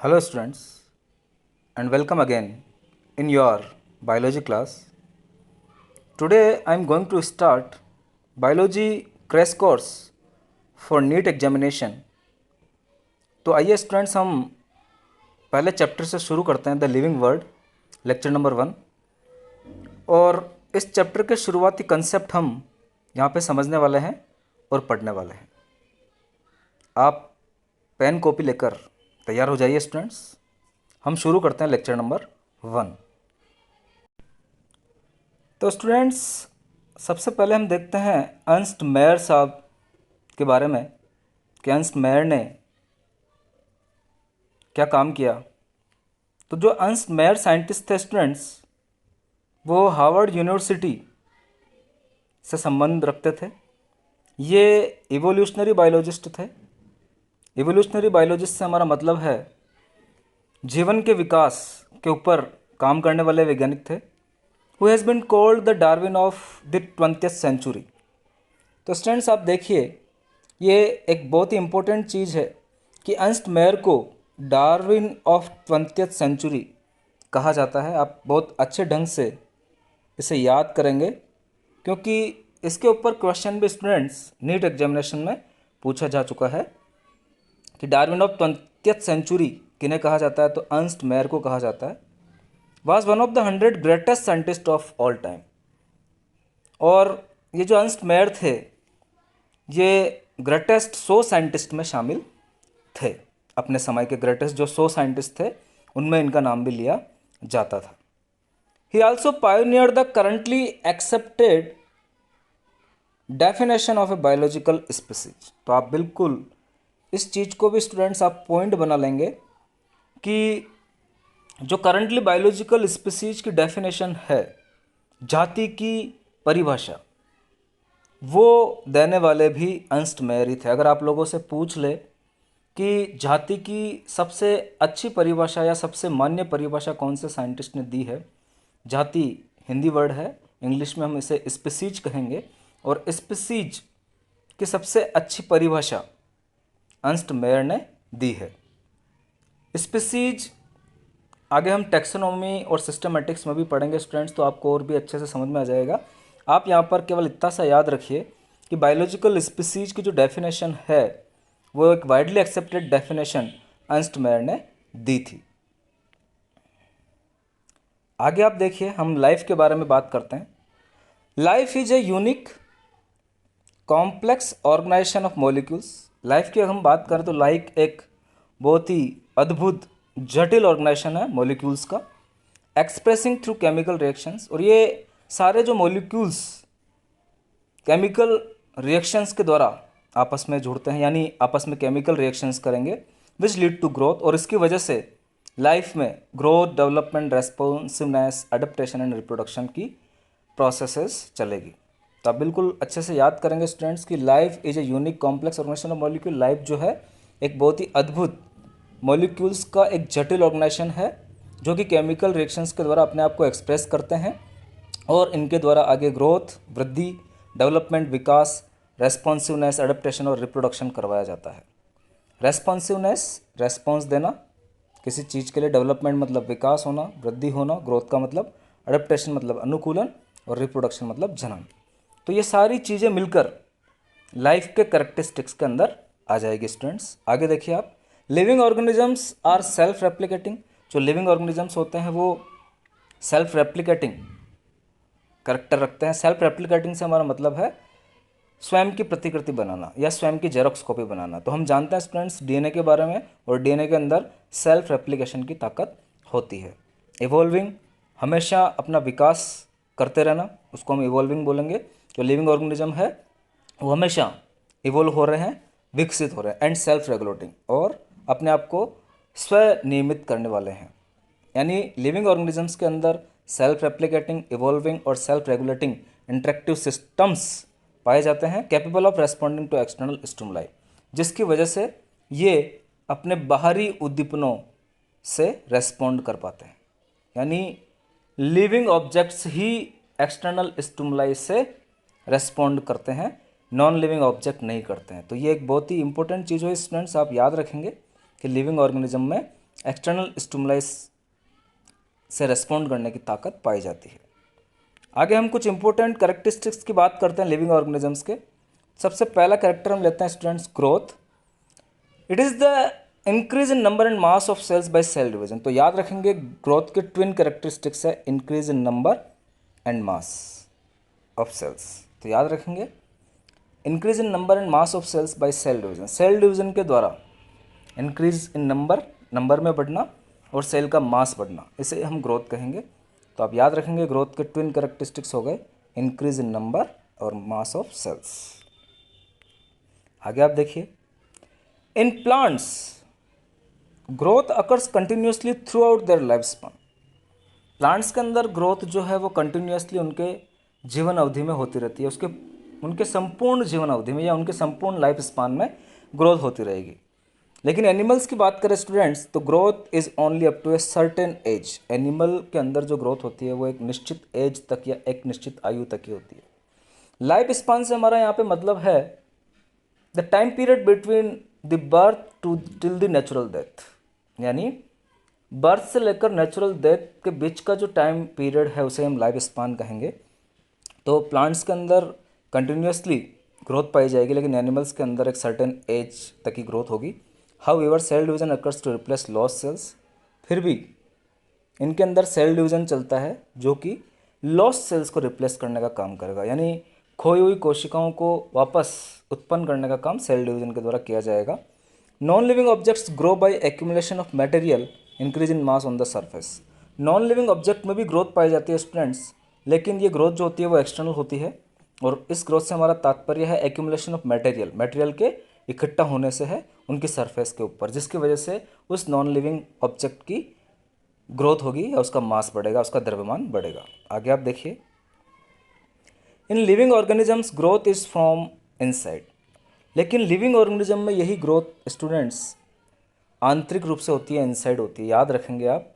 Hello students and welcome again in your biology class. Today I am going to start biology crash course for NEET examination. तो आइए students हम पहले chapter से शुरू करते हैं the living world lecture number 1। और इस चैप्टर के शुरुआती कंसेप्ट हम यहाँ पे समझने वाले हैं और पढ़ने वाले हैं। आप पेन कॉपी लेकर तैयार हो जाइए स्टूडेंट्स। हम शुरू करते हैं लेक्चर नंबर 1। तो स्टूडेंट्स सबसे पहले हम देखते हैं अर्नस्ट मेयर साहब के बारे में कि अर्नस्ट मेयर ने क्या काम किया। तो जो अर्नस्ट मेयर साइंटिस्ट थे स्टूडेंट्स, वो हार्वर्ड यूनिवर्सिटी से संबंध रखते थे। ये इवोल्यूशनरी बायोलॉजिस्ट थे। इवोल्यूशनरी बायोलॉजिस्ट से हमारा मतलब है जीवन के विकास के ऊपर काम करने वाले वैज्ञानिक थे। Who has been called the Darwin of the 20th century. तो स्टूडेंट्स आप देखिए, ये एक बहुत ही इम्पोर्टेंट चीज़ है कि अर्नस्ट मेयर को डार्विन ऑफ 20th सेंचुरी कहा जाता है। आप बहुत अच्छे ढंग से इसे याद करेंगे क्योंकि इसके ऊपर क्वेश्चन भी स्टूडेंट्स नीट एग्जामिनेशन में पूछा जा चुका है कि डार्विन ऑफ 20th सेंचुरी किन्हें कहा जाता है। तो अर्नस्ट मेयर को कहा जाता है। Was one of the 100 greatest scientist of all time. और ये जो अर्नस्ट मेयर थे, ये ग्रेटेस्ट 100 साइंटिस्ट में शामिल थे। अपने समय के ग्रेटेस्ट जो 100 साइंटिस्ट थे उनमें इनका नाम भी लिया जाता था। ही also pioneer the currently accepted definition of a biological species. तो आप बिल्कुल इस चीज़ को भी स्टूडेंट्स आप पॉइंट बना लेंगे कि जो करंटली बायोलॉजिकल स्पीसीज की डेफिनेशन है, जाति की परिभाषा, वो देने वाले भी अर्नस्ट मेयर ही थे। अगर आप लोगों से पूछ ले कि जाति की सबसे अच्छी परिभाषा या सबसे मान्य परिभाषा कौन से साइंटिस्ट ने दी है, जाति हिंदी वर्ड है, इंग्लिश में हम इसे स्पीसीज कहेंगे। और स्पीसीज की सबसे अच्छी परिभाषा अर्नस्ट मेयर ने दी है। स्पीसीज आगे हम टैक्सोनॉमी और सिस्टमैटिक्स में भी पढ़ेंगे स्टूडेंट्स, तो आपको और भी अच्छे से समझ में आ जाएगा। आप यहाँ पर केवल इतना सा याद रखिए कि बायोलॉजिकल स्पीसीज की जो डेफिनेशन है वो एक widely accepted definition Ernst Mayr ने दी थी। आगे आप देखिए, हम लाइफ के बारे में बात करते हैं। Life is a unique complex organisation of molecules. Life की अगर हम बात करें तो लाइफ एक बहुत ही अद्भुत जटिल ऑर्गेनाइजेशन है मॉलिक्यूल्स का, एक्सप्रेसिंग थ्रू केमिकल रिएक्शंस। और ये सारे जो मॉलिक्यूल्स केमिकल रिएक्शंस के द्वारा आपस में जुड़ते हैं, यानी आपस में केमिकल रिएक्शंस करेंगे विच लीड टू ग्रोथ। और इसकी वजह से लाइफ में growth, development, responsiveness, adaptation and reproduction की प्रोसेसेस चलेगी। तो आप बिल्कुल अच्छे से याद करेंगे स्टूडेंट्स कि life is a unique complex organisation of molecule. Life जो है एक बहुत ही अद्भुत मॉलिक्यूल्स का एक जटिल ऑर्गेनाइजेशन है जो कि केमिकल रिएक्शंस के द्वारा अपने आप को एक्सप्रेस करते हैं और इनके द्वारा आगे ग्रोथ, वृद्धि, डेवलपमेंट, विकास, रेस्पॉन्सिवनेस, अडेप्टेशन और रिप्रोडक्शन करवाया जाता है। रेस्पॉन्सिवनेस रेस्पॉन्स देना किसी चीज़ के लिए, डेवलपमेंट मतलब विकास होना, वृद्धि होना, ग्रोथ का मतलब, अडेप्टेशन मतलब अनुकूलन और रिप्रोडक्शन मतलब जनन। तो ये सारी चीज़ें मिलकर लाइफ के कैरेक्टरिस्टिक्स के अंदर आ जाएगी स्टूडेंट्स। आगे देखिए आप, living organisms are self replicating. जो लिविंग ऑर्गेनिजम्स होते हैं वो सेल्फ रेप्लिकेटिंग करेक्टर रखते हैं। सेल्फ रेप्लिकेटिंग से हमारा मतलब है स्वयं की प्रतिकृति बनाना या स्वयं की जेरोक्स कॉपी बनाना। तो हम जानते हैं स्टूडेंट्स डीएनए के बारे में, और डीएनए के अंदर सेल्फ रेप्लिकेशन की ताकत होती है। इवॉल्विंग, हमेशा अपना विकास करते रहना, उसको हम इवॉल्विंग बोलेंगे। जो लिविंग ऑर्गेनिज्म है वो हमेशा इवॉल्व हो रहे हैं, विकसित हो रहे हैं। एंड सेल्फ रेगुलेटिंग, और अपने आप को स्वनियमित करने वाले हैं। यानी लिविंग ऑर्गेनिजम्स के अंदर सेल्फ रेप्लिकेटिंग, इवॉल्विंग और सेल्फ रेगुलेटिंग इंटरेक्टिव सिस्टम्स पाए जाते हैं, capable of responding to external stimuli, जिसकी वजह से ये अपने बाहरी उद्दीपनों से रेस्पॉन्ड कर पाते हैं। यानी लिविंग ऑब्जेक्ट्स ही एक्सटर्नल स्टिमुलाई से रेस्पॉन्ड करते हैं, नॉन लिविंग ऑब्जेक्ट नहीं करते हैं। तो ये एक बहुत ही इंपॉर्टेंट चीज़ है स्टूडेंट्स, आप याद रखेंगे कि लिविंग ऑर्गेनिज्म में एक्सटर्नल स्टिमुलाई से रेस्पॉन्ड करने की ताकत पाई जाती है। आगे हम कुछ इंपॉर्टेंट कैरेक्टरिस्टिक्स की बात करते हैं लिविंग ऑर्गेनिजम्स के। सबसे पहला कैरेक्टर हम लेते हैं students, growth. It is the increase in number and mass of cells by cell division. तो याद रखेंगे ग्रोथ के ट्विन कैरेक्टरिस्टिक्स है increase in number and mass of cells. तो याद रखेंगे increase in number and mass of cells by cell division. Cell division के द्वारा इंक्रीज इन नंबर में बढ़ना और सेल का मास बढ़ना, इसे हम ग्रोथ कहेंगे। तो आप याद रखेंगे ग्रोथ के ट्विन कैरेक्टरिस्टिक्स हो गए इंक्रीज इन नंबर और मास ऑफ सेल्स। आगे आप देखिए, in plants growth occurs continuously through out their life span. Plants के अंदर ग्रोथ जो है वो कंटिन्यूसली उनके जीवन अवधि में होती रहती है, उनके संपूर्ण जीवन अवधि में या उनके संपूर्ण लाइफ स्पान में ग्रोथ होती रहेगी। लेकिन एनिमल्स की बात करें स्टूडेंट्स, तो growth is only up to a certain age. Animal के अंदर जो ग्रोथ होती है वो एक निश्चित एज तक या एक निश्चित आयु तक ही होती है। लाइफ स्पान से हमारा यहाँ पे मतलब है the time period between the birth to till the natural death, यानी बर्थ से लेकर नेचुरल डेथ के बीच का जो टाइम पीरियड है उसे हम लाइफ स्पान कहेंगे। तो प्लांट्स के अंदर कंटिन्यूसली ग्रोथ पाई जाएगी, लेकिन एनिमल्स के अंदर एक सर्टेन एज तक की ग्रोथ होगी। However cell division occurs to replace loss cells. फिर भी इनके अंदर सेल डिवीजन चलता है जो कि लॉस सेल्स को रिप्लेस करने का काम करेगा, यानी खोई हुई कोशिकाओं को वापस उत्पन्न करने का काम सेल डिवीजन के द्वारा किया जाएगा। Non living objects grow by accumulation of material increase in mass on the surface. Non living object में भी ग्रोथ पाई जाती है स्टूडेंट्स, लेकिन ये ग्रोथ जो होती है वो एक्सटर्नल होती है, और इस ग्रोथ से हमारा तात्पर्य है एक्यूमुलेशन ऑफ मटेरियल के इकट्ठा होने से है उनकी सरफेस के ऊपर, जिसकी वजह से उस नॉन लिविंग ऑब्जेक्ट की ग्रोथ होगी या उसका मास बढ़ेगा, उसका द्रव्यमान बढ़ेगा। आगे आप देखिए, in living organisms growth is from inside. लेकिन लिविंग ऑर्गेनिज्म में यही ग्रोथ स्टूडेंट्स आंतरिक रूप से होती है, इनसाइड होती है। याद रखेंगे आप,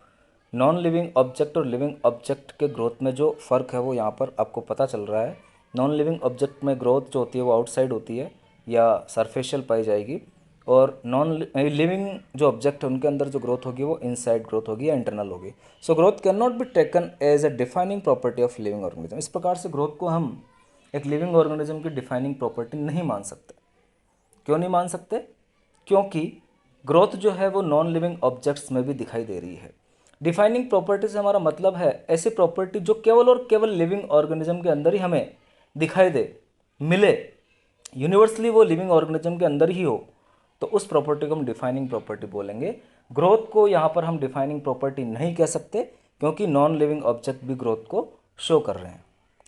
नॉन लिविंग ऑब्जेक्ट और लिविंग ऑब्जेक्ट के ग्रोथ में जो फ़र्क है वो यहाँ पर आपको पता चल रहा है। नॉन लिविंग ऑब्जेक्ट में ग्रोथ जो होती है वो आउटसाइड होती है या सरफेशियल पाई जाएगी, और नॉन लिविंग जो ऑब्जेक्ट है उनके अंदर जो ग्रोथ होगी वो इनसाइड ग्रोथ होगी या इंटरनल होगी। So growth can not be taken as a defining property of living organism. इस प्रकार से ग्रोथ को हम एक लिविंग ऑर्गेनिज्म की डिफाइनिंग प्रॉपर्टी नहीं मान सकते। क्यों नहीं मान सकते? क्योंकि ग्रोथ जो है वो नॉन लिविंग ऑब्जेक्ट्स में भी दिखाई दे रही है। डिफाइनिंग प्रॉपर्टी से हमारा मतलब है ऐसी प्रॉपर्टी जो केवल और केवल लिविंग ऑर्गेनिज्म के अंदर ही हमें दिखाई दे, मिले, यूनिवर्सली वो लिविंग ऑर्गेनिज्म के अंदर ही हो, तो उस प्रॉपर्टी को हम डिफाइनिंग प्रॉपर्टी बोलेंगे। ग्रोथ को यहाँ पर हम डिफाइनिंग प्रॉपर्टी नहीं कह सकते, क्योंकि नॉन लिविंग ऑब्जेक्ट भी ग्रोथ को शो कर रहे हैं।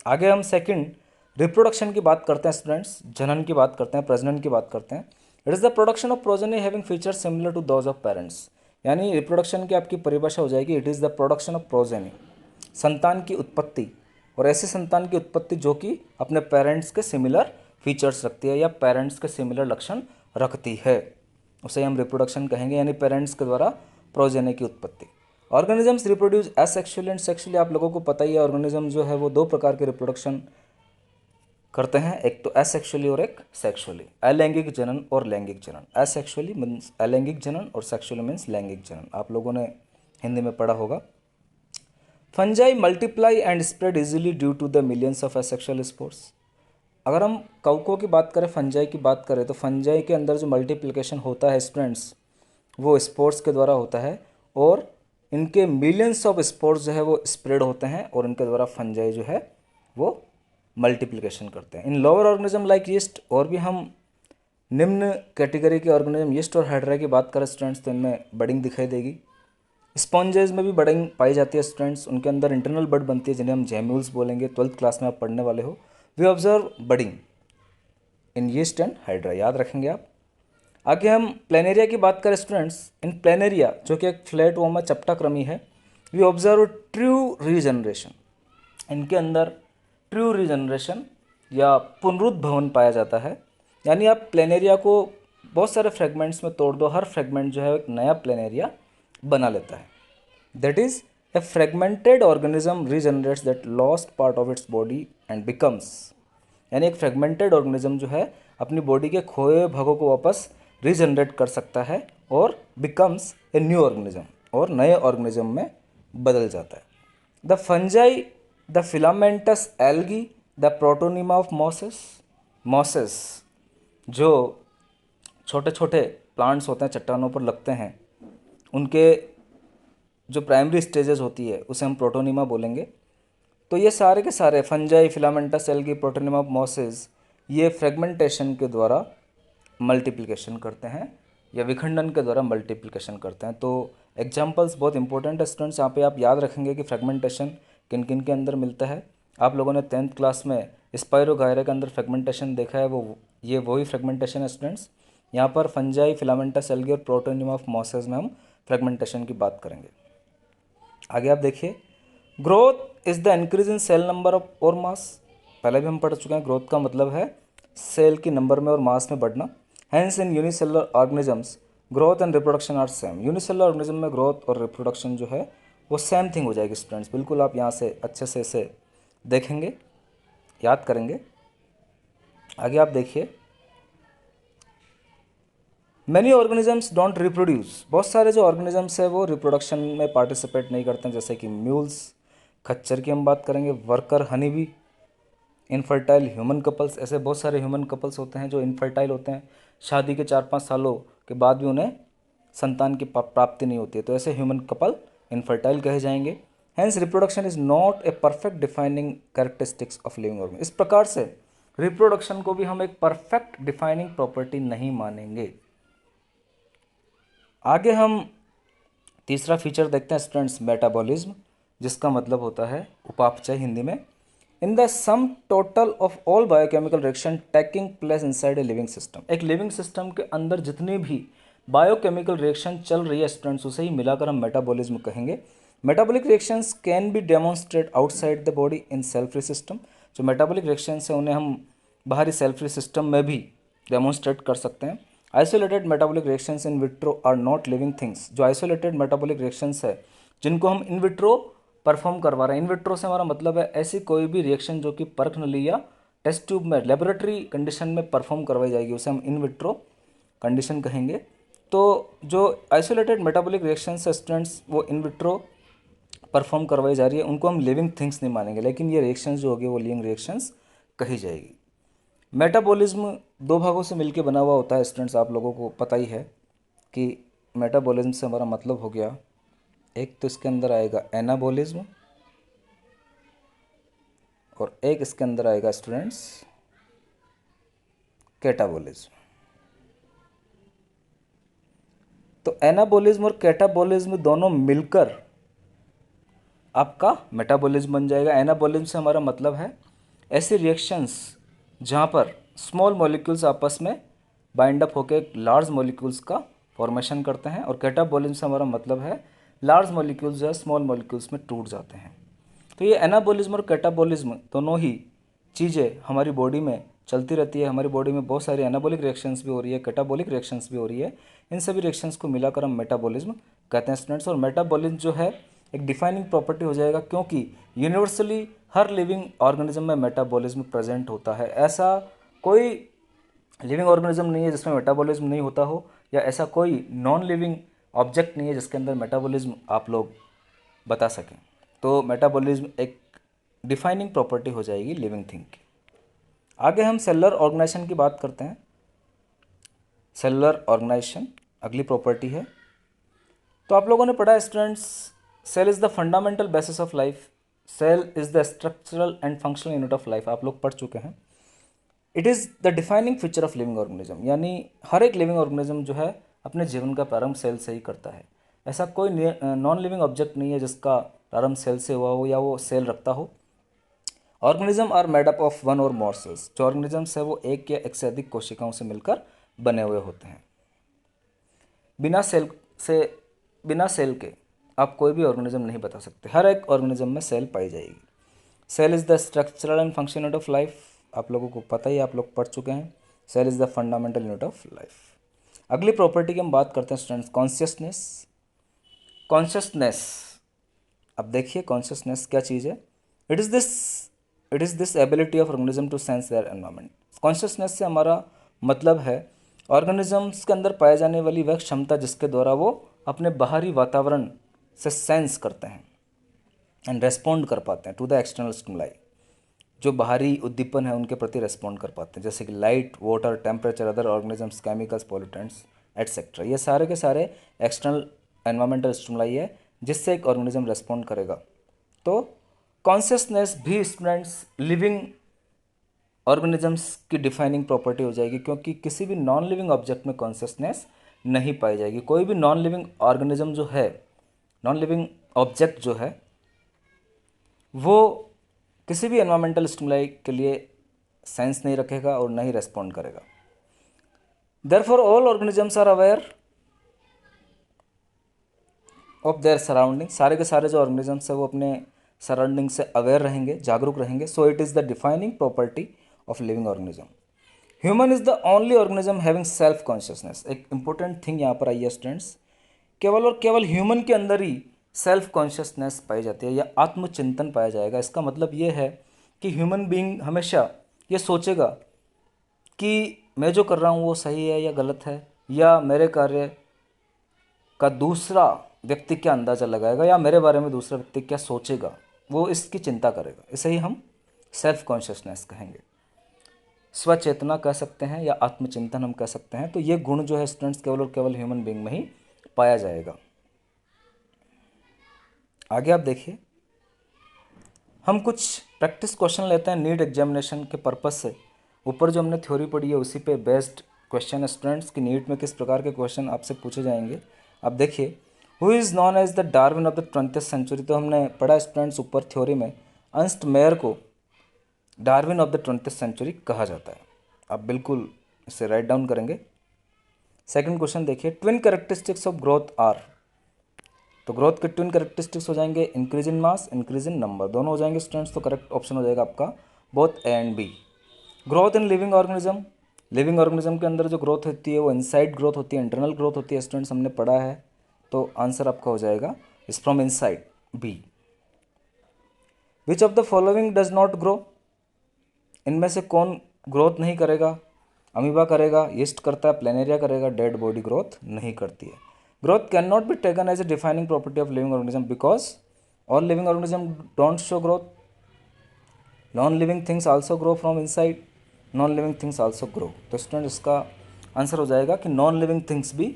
आगे हम सेकंड रिप्रोडक्शन की बात करते हैं स्टूडेंट्स, जनन की बात करते हैं, प्रजनन की बात करते हैं। It is the production of progeny having features similar to those of parents. यानी रिप्रोडक्शन की आपकी परिभाषा हो जाएगी, it is the production of progeny, संतान की उत्पत्ति, और ऐसे संतान की उत्पत्ति जो कि अपने पेरेंट्स के सिमिलर फीचर्स रखती है या पेरेंट्स के सिमिलर लक्षण रखती है, उसे हम रिप्रोडक्शन कहेंगे, यानी पेरेंट्स के द्वारा प्रोजेनी की उत्पत्ति। Organisms reproduce asexually and sexually. आप लोगों को पता ही है ऑर्गेनिज्म जो है वो दो प्रकार के रिप्रोडक्शन करते हैं, एक तो एसेक्सुअली और एक सेक्सुअली। अलैंगिक जनन और लैंगिक जनन। एसेक्सुअली मीन्स अलैंगिक जनन और सेक्सुअली मीन्स लैंगिक जनन, आप लोगों ने हिंदी में पढ़ा होगा। Fungi multiply and spread easily due to the millions of asexual spores. अगर हम कवकों की बात करें, फंजाई की बात करें, तो फंजाई के अंदर जो मल्टीप्लिकेशन होता है स्टूडेंट्स वो स्पोर्स के द्वारा होता है, और इनके मिलियंस ऑफ स्पोर्स जो है वो स्प्रेड होते हैं और इनके द्वारा फंजाई जो है वो मल्टीप्लिकेशन करते हैं। इन लोअर ऑर्गेनिज्म लाइक यीस्ट, और भी हम निम्न कैटेगरी के ऑर्गेनिज्म यीस्ट और हाइड्रा की बात करें स्टूडेंट्स, तो इनमें बडिंग दिखाई देगी। स्पॉन्जेज में भी बडिंग पाई जाती है स्टूडेंट्स, उनके अंदर इंटरनल बड बनती है जिन्हें हम जेम्यूल्स बोलेंगे, 12th क्लास में आप पढ़ने वाले हो। We observe budding in yeast and hydra, याद रखेंगे आप। आगे हम प्लेनेरिया की बात करें स्टूडेंट्स, इन प्लेनेरिया जो कि एक फ्लैट वॉर्म चपटाक्रमी है, वी ऑब्जर्व ट्रू रीजनरेशन। इनके अंदर ट्रू रीजनरेशन या पुनरुद्भवन पाया जाता है, यानी आप प्लेनेरिया को बहुत सारे फ्रेगमेंट्स में तोड़ दो, हर फ्रेगमेंट जो है एक नया प्लेनेरिया बना लेता है। That is a fragmented organism regenerates that lost part of its body and becomes, यानी एक फ्रेगमेंटेड ऑर्गेनिज्म जो है अपनी बॉडी के खोए भागों को वापस रीजनरेट कर सकता है और बिकम्स ए न्यू ऑर्गेनिज्म, और नए ऑर्गेनिज्म में बदल जाता है। The fungi, the filamentous algae, the protonema of mosses. Mosses जो छोटे छोटे प्लांट्स होते हैं, चट्टानों पर लगते हैं, उनके जो प्राइमरी स्टेजेस होती है उसे हम प्रोटोनिमा बोलेंगे। तो ये सारे के सारे fungi, filamentous algae, protonema of mosses, ये फ्रेगमेंटेशन के द्वारा मल्टीप्लिकेशन करते हैं या विखंडन के द्वारा मल्टीप्लिकेशन करते हैं। तो एग्जांपल्स बहुत इंपॉर्टेंट है स्टूडेंट्स, यहाँ पे आप याद रखेंगे कि फ्रेगमेंटेशन किन किन के अंदर मिलता है। आप लोगों ने 10th क्लास में स्पाइरोगायरा के अंदर फ्रेगमेंटेशन देखा है, वो ये वही फ्रेगमेंटेशन है स्टूडेंट्स। यहाँ पर फंजाई, फिलामेंटस एल्गी और प्रोटोनिमा ऑफ मॉसेस में हम फ्रेगमेंटेशन की बात करेंगे। आगे आप देखिए, growth is the increase in cell number of और मास। पहले भी हम पढ़ चुके हैं, ग्रोथ का मतलब है सेल की नंबर में और मास में बढ़ना। Hence in unicellular organisms growth and reproduction are same. Unicellular organism में ग्रोथ और रिप्रोडक्शन जो है वो सेम थिंग हो जाएगी स्टूडेंट्स। बिल्कुल आप यहाँ से अच्छे से इसे देखेंगे, याद करेंगे। आगे आप देखिए, मैनी ऑर्गेनिजम्स डोंट रिप्रोड्यूस। बहुत सारे जो ऑर्गेनिजम्स है वो रिप्रोडक्शन में पार्टिसिपेट नहीं करते हैं, जैसे कि म्यूल्स, खच्चर की हम बात करेंगे, worker honey bee, infertile human couples. ऐसे बहुत सारे ह्यूमन कपल्स होते हैं जो इनफर्टाइल होते हैं, शादी के 4-5 सालों के बाद भी उन्हें संतान की प्राप्ति नहीं होती है, तो ऐसे ह्यूमन कपल इनफर्टाइल कहे जाएंगे। Hence reproduction is not a perfect defining characteristics of living organism. इस प्रकार से रिप्रोडक्शन को भी हम एक परफेक्ट डिफाइनिंग प्रॉपर्टी नहीं मानेंगे। आगे हम तीसरा फीचर देखते हैं स्टूडेंट्स, मेटाबॉलिज्म, जिसका मतलब होता है उपापचय हिंदी में। In the sum total of all biochemical reaction taking place inside a living system. एक लिविंग सिस्टम के अंदर जितनी भी बायोकेमिकल रिएक्शन चल रही है स्टूडेंट्स, उसे ही मिलाकर हम मेटाबॉलिज्म कहेंगे। Metabolic reactions can be demonstrate outside the body in cell free system. जो मेटाबॉलिक रिएक्शंस हैं उन्हें हम बाहरी सेल फ्री सिस्टम में भी डेमोन्स्ट्रेट कर सकते हैं। Isolated metabolic reactions in vitro are not living things. जो आइसोलेटेड मेटाबॉलिक रिएक्शंस है जिनको हम इन विट्रो परफॉर्म करवा रहे हैं, इन विट्रो से हमारा मतलब है ऐसी कोई भी रिएक्शन जो कि परख नली या टेस्ट ट्यूब में लेबोरेटरी कंडीशन में परफॉर्म करवाई जाएगी, उसे हम इन विट्रो कंडीशन कहेंगे। तो जो आइसोलेटेड मेटाबॉलिक रिएक्शंस है स्टूडेंट्स, वो इन विट्रो परफॉर्म करवाई जा रही है, उनको हम लिविंग थिंग्स नहीं मानेंगे, लेकिन ये रिएक्शंस जो होगी वो लिविंग रिएक्शंस कही जाएगी। मेटाबॉलिज्म दो भागों से मिलकर बना हुआ होता है स्टूडेंट्स, आप लोगों को पता ही है कि मेटाबॉलिज्म से हमारा मतलब हो गया, एक तो इसके अंदर आएगा एनाबॉलिज्म और एक इसके अंदर आएगा स्टूडेंट्स कैटाबॉलिज्म। तो एनाबॉलिज्म और कैटाबॉलिज्म दोनों मिलकर आपका मेटाबॉलिज्म बन जाएगा। एनाबॉलिज्म से हमारा मतलब है ऐसी रिएक्शंस जहाँ पर स्मॉल मॉलिक्यूल्स आपस में बाइंड अप होकर लार्ज मॉलिक्यूल्स का फॉर्मेशन करते हैं, और कैटाबॉलिज्म से हमारा मतलब है लार्ज मॉलिक्यूल्स जो है स्मॉल मॉलिक्यूल्स में टूट जाते हैं। तो ये एनाबॉलिज्म और कैटाबॉलिज्म दोनों ही चीज़ें हमारी बॉडी में चलती रहती है। हमारी बॉडी में बहुत सारी एनाबॉलिक रिएक्शंस भी हो रही है, कैटाबॉलिक रिएक्शंस भी हो रही है। इन सभी रिएक्शंस को मिलाकर हम मेटाबॉलिज्म कहते हैं स्टूडेंट्स। और मेटाबॉलिज्म जो है एक डिफाइनिंग प्रॉपर्टी हो जाएगा, क्योंकि यूनिवर्सली हर लिविंग ऑर्गेनिज्म में मेटाबॉलिज्म प्रेजेंट होता है। ऐसा कोई लिविंग ऑर्गेनिज्म नहीं है जिसमें मेटाबॉलिज्म नहीं होता हो, या ऐसा कोई नॉन लिविंग ऑब्जेक्ट नहीं है जिसके अंदर मेटाबॉलिज्म आप लोग बता सकें। तो मेटाबॉलिज्म एक डिफाइनिंग प्रॉपर्टी हो जाएगी लिविंग थिंग की। आगे हम सेलुलर ऑर्गेनाइजेशन की बात करते हैं। सेलुलर ऑर्गेनाइजेशन अगली प्रॉपर्टी है। तो आप लोगों ने पढ़ा है students, cell is the fundamental basis of life, cell is the structural and functional unit of life. आप लोग पढ़ चुके हैं। It is the defining feature of living organism, यानी हर एक लिविंग ऑर्गेनिज्म जो है अपने जीवन का प्रारंभ सेल से ही करता है। ऐसा कोई नॉन लिविंग ऑब्जेक्ट नहीं है जिसका प्रारंभ सेल से हुआ हो या वो सेल रखता हो। Organism are made up of one or more sales. जो ऑर्गेनिजम्स है वो एक या एक से अधिक कोशिकाओं से मिलकर बने हुए होते हैं। बिना सेल के आप कोई भी ऑर्गेनिज्म नहीं बता सकते। हर एक ऑर्गेनिज्म में सेल पाई जाएगी। Cell is the structural and functional unit of life. आप लोगों को पता ही, आप लोग पढ़ चुके हैं। Cell is the fundamental unit of life. अगली प्रॉपर्टी की हम बात करते हैं स्टूडेंट्स, कॉन्शियसनेस। कॉन्शियसनेस, अब देखिए कॉन्शियसनेस क्या चीज़ है। It is this ability of organism to sense their environment. Consciousness से हमारा मतलब है ऑर्गेनिजम्स के अंदर पाए जाने वाली वह क्षमता जिसके द्वारा वो अपने बाहरी वातावरण से सेंस करते हैं एंड रेस्पॉन्ड कर पाते हैं टू द एक्सटर्नल स्टिमुलाई। जो बाहरी उद्दीपन है उनके प्रति रेस्पॉन्ड कर पाते हैं, जैसे कि light, water, temperature, other organisms, chemicals, pollutants etcetera. ये सारे के सारे एक्सटर्नल एनवायरमेंटल स्टिमुलाई है जिससे एक ऑर्गेनिज्म रेस्पॉन्ड करेगा। तो कॉन्शियसनेस भी स्टूडेंट्स लिविंग ऑर्गेनिजम्स की डिफाइनिंग प्रॉपर्टी हो जाएगी, क्योंकि किसी भी नॉन लिविंग ऑब्जेक्ट में कॉन्शियसनेस नहीं पाई जाएगी। कोई भी नॉन लिविंग ऑर्गेनिज्म जो है, नॉन लिविंग ऑब्जेक्ट जो है, वो किसी भी एनवायरमेंटल स्टिमुलाई के लिए सेंस नहीं रखेगा और नहीं रेस्पॉन्ड करेगा। Therefore all organisms are aware of their surrounding. सारे के सारे जो ऑर्गेनिजम्स है वो अपने सराउंडिंग से अवेयर रहेंगे, जागरूक रहेंगे। So it is the defining property of living organism. Human is the only organism having self consciousness. एक इंपॉर्टेंट थिंग यहाँ पर आई है स्टूडेंट्स, केवल और केवल ह्यूमन के अंदर ही सेल्फ कॉन्शियसनेस पाई जाती है या आत्मचिंतन पाया जाएगा। इसका मतलब ये है कि ह्यूमन बीइंग हमेशा ये सोचेगा कि मैं जो कर रहा हूँ वो सही है या गलत है, या मेरे कार्य का दूसरा व्यक्ति क्या अंदाज़ा लगाएगा, या मेरे बारे में दूसरा व्यक्ति क्या सोचेगा, वो इसकी चिंता करेगा। इसे ही हम सेल्फ कॉन्शियसनेस कहेंगे, स्वचेतना कह सकते हैं या आत्मचिंतन हम कह सकते हैं। तो ये गुण जो है स्टूडेंट्स केवल और केवल ह्यूमन बीइंग में ही पाया जाएगा। आगे आप देखिए, हम कुछ प्रैक्टिस क्वेश्चन लेते हैं नीट एग्जामिनेशन के पर्पस से। ऊपर जो हमने थ्योरी पढ़ी है उसी पे बेस्ड क्वेश्चन है स्टूडेंट्स कि नीट में किस प्रकार के क्वेश्चन आपसे पूछे जाएंगे। आप देखिए, who is known as the Darwin of the 20th century. तो हमने पढ़ा स्टूडेंट्स ऊपर थ्योरी में, अर्नस्ट मेयर को Darwin of the 20th century कहा जाता है। आप बिल्कुल इसे राइट डाउन करेंगे। सेकंड क्वेश्चन देखिए, twin characteristics of growth are. तो ग्रोथ के ट्विन कैरेक्टरिस्टिक्स हो जाएंगे increase in mass, increase in number, दोनों हो जाएंगे स्टूडेंट्स। तो करेक्ट ऑप्शन हो जाएगा आपका both A and B. Growth in living organism, living organism के अंदर जो ग्रोथ होती है वो इनसाइड ग्रोथ होती है, इंटरनल ग्रोथ होती है स्टूडेंट्स, हमने पढ़ा है। तो आंसर आपका हो जाएगा is from inside, B. Which of the following does not grow. इनमें से कौन ग्रोथ नहीं करेगा। अमीबा करेगा, यीस्ट करता है, प्लेनेरिया करेगा, डेड बॉडी ग्रोथ नहीं करती है। Growth can not be taken as a defining property of living organism because all living organism don't show growth. Non living things also grow from inside, non living things also grow. तो student इसका answer हो जाएगा कि non living things भी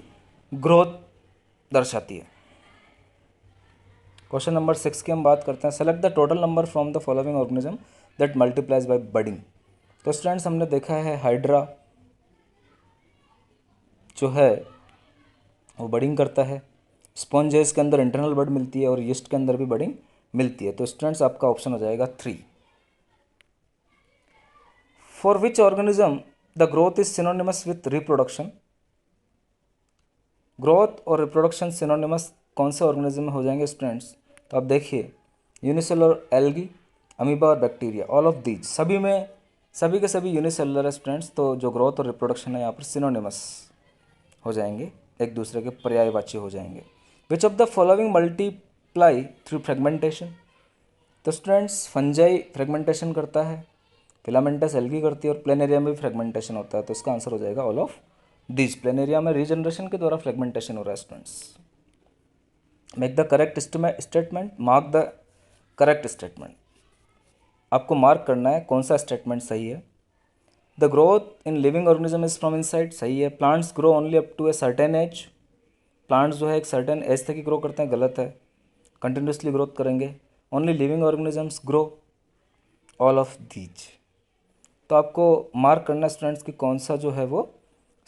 growth दर्शाती है। Question number 6 की हम बात करते हैं, select the total number from the following organism that multiplies by budding. तो स्टूडेंट्स हमने देखा है हाइड्रा जो है वो बडिंग करता है, स्पॉन्जेस के अंदर इंटरनल बड मिलती है और यीस्ट के अंदर भी बडिंग मिलती है। तो स्टूडेंट्स आपका ऑप्शन हो जाएगा 3। For which organism the growth is synonymous with reproduction. Growth और रिप्रोडक्शन सिनोनिमस कौन से ऑर्गेनिज्म में हो जाएंगे स्टूडेंट्स। तो आप देखिए, यूनिसेलुलर एल्गी, अमीबा और बैक्टीरिया, ऑल ऑफ दीज, सभी में सभी के सभी यूनिसेलुलर है स्टूडेंट्स। तो जो ग्रोथ और रिप्रोडक्शन है यहाँ पर सिनोनिमस हो जाएंगे, एक दूसरे के पर्यायवाची हो जाएंगे। विच of the following multiply through fragmentation. तो स्टूडेंट्स फंजाई फ्रेगमेंटेशन करता है, फिलामेंटस एल्गी करती है और प्लेनेरिया में भी फ्रेगमेंटेशन होता है। तो इसका आंसर हो जाएगा ऑल ऑफ दीज। प्लेनेरिया में रीजनरेशन के द्वारा फ्रेगमेंटेशन हो रहा है students. Make the correct statement, mark the correct statement. आपको मार्क करना है कौन सा स्टेटमेंट सही है। The growth in living organism is from inside, सही है। Plants grow only up to a certain age, plants जो है एक सर्टेन एज तक ही ग्रो करते हैं, गलत है, कंटिन्यूसली ग्रोथ करेंगे। Only living organisms grow, all of these. तो आपको मार्क करना स्टूडेंट्स कि कौन सा जो है वो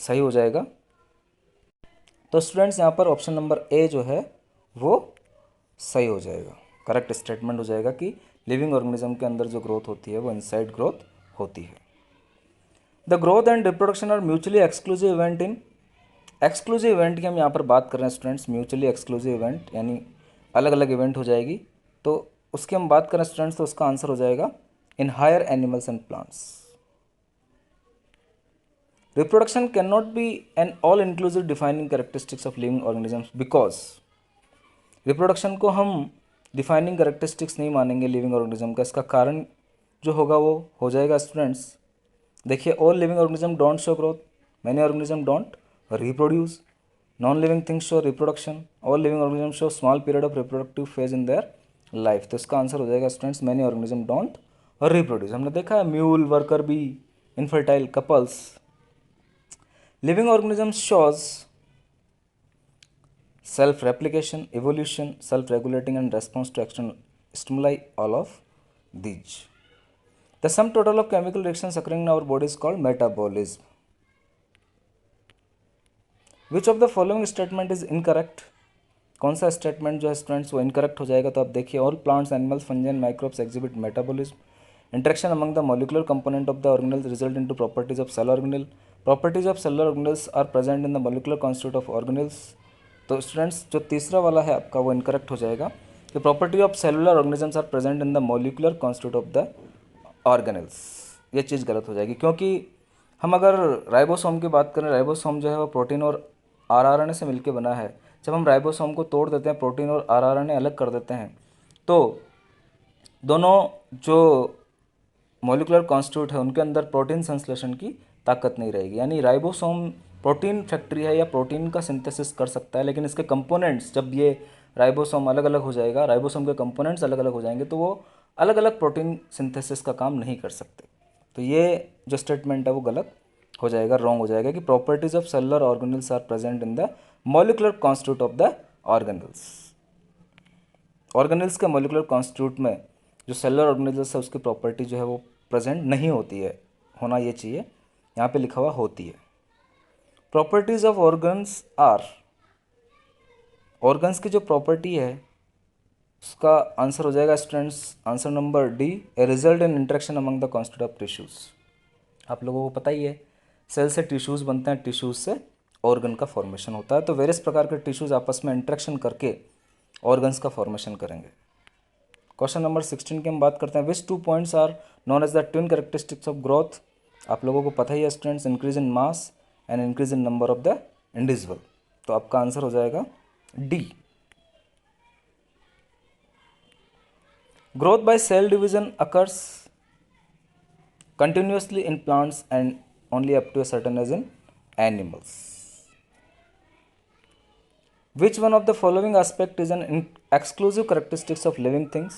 सही हो जाएगा। तो स्टूडेंट्स यहाँ पर ऑप्शन नंबर ए जो है वो सही हो जाएगा, करेक्ट स्टेटमेंट हो जाएगा कि लिविंग ऑर्गेनिज्म के अंदर जो ग्रोथ होती है वो इनसाइड ग्रोथ होती है। The growth and reproduction are mutually exclusive event in. Exclusive event की हम यहाँ पर बात कर रहे हैं स्टूडेंट्स, म्यूचुअली एक्सक्लूसिव इवेंट यानी अलग अलग इवेंट हो जाएगी। तो उसकी हम बात करें स्टूडेंट्स तो उसका आंसर हो जाएगा in higher animals and plants. Reproduction can not be an all inclusive defining characteristics of living organisms because reproduction को हम डिफाइनिंग कैरेक्टरिस्टिक्स नहीं मानेंगे लिविंग ऑर्गेनिज्म का। इसका कारण जो होगा वो हो जाएगा स्टूडेंट्स, देखिए, all living organism don't show growth, many organism don't reproduce, non living things show reproduction, all living organism show small period of reproductive phase in their life. तो इसका आंसर हो जाएगा students many organism don't reproduce. हमने देखा है mule, worker bee, infertile couples. Living organism shows self replication, evolution, self regulating, and response to external stimuli, all of these. The sum total of chemical reactions occurring in our body is called metabolism. Which of the following statement is incorrect? कौन सा statement जो है students वो incorrect हो जाएगा? तो आप देखिए, all plants, animals, fungi and microbes exhibit metabolism. Interaction among the molecular component of the organelles result into properties of cell organelle. Properties of cellular organelles are present in the molecular constitute of organelles. तो students जो तीसरा वाला है आपका वो incorrect हो जाएगा कि property of cellular organisms are present in the molecular constitute of the organelles. ये चीज़ गलत हो जाएगी, क्योंकि हम अगर राइबोसोम की बात करें, राइबोसोम जो है वो प्रोटीन और आरआरएनए से मिलकर बना है। जब हम राइबोसोम को तोड़ देते हैं, प्रोटीन और आरआरएनए अलग कर देते हैं, तो दोनों जो मॉलिकुलर कॉन्स्टिट्यूट है उनके अंदर प्रोटीन संश्लेषण की ताकत नहीं रहेगी। यानी राइबोसोम प्रोटीन फैक्ट्री है या प्रोटीन का सिंथेसिस कर सकता है, लेकिन इसके कंपोनेंट्स, जब ये राइबोसोम अलग अलग हो जाएगा, राइबोसोम के कंपोनेंट्स अलग अलग हो जाएंगे, तो वो अलग अलग प्रोटीन सिंथेसिस का काम नहीं कर सकते। तो ये जो स्टेटमेंट है वो गलत हो जाएगा, रॉन्ग हो जाएगा कि properties of cellular organelles are present in the molecular constitute of the organelles. Organelles के मॉलिकुलर कॉन्स्टिट्यूट में जो सेलुलर ऑर्गेनल्स है उसकी प्रॉपर्टी जो है वो प्रेजेंट नहीं होती है, होना ये चाहिए, यहाँ पे लिखा हुआ होती है। Properties of organs are, organs की जो प्रॉपर्टी है उसका आंसर हो जाएगा students, answer number D, a result in interaction among the constitute of tissues. आप लोगों को पता ही है, सेल से टिश्यूज़ बनते हैं, टिश्यूज़ से ऑर्गन का फॉर्मेशन होता है। तो वेरियस प्रकार के टिश्यूज़ आपस में इंटरेक्शन करके ऑर्गन्स का फॉर्मेशन करेंगे। क्वेश्चन नंबर 16 की हम बात करते हैं, which 2 points are known as the twin characteristics of growth. आप लोगों को पता ही है students, increase in mass and increase in number of the individual. तो आपका आंसर हो जाएगा D. Growth by cell division occurs continuously in plants and only up to a certain as in animals. Which one of the following aspect is an exclusive characteristics of living things?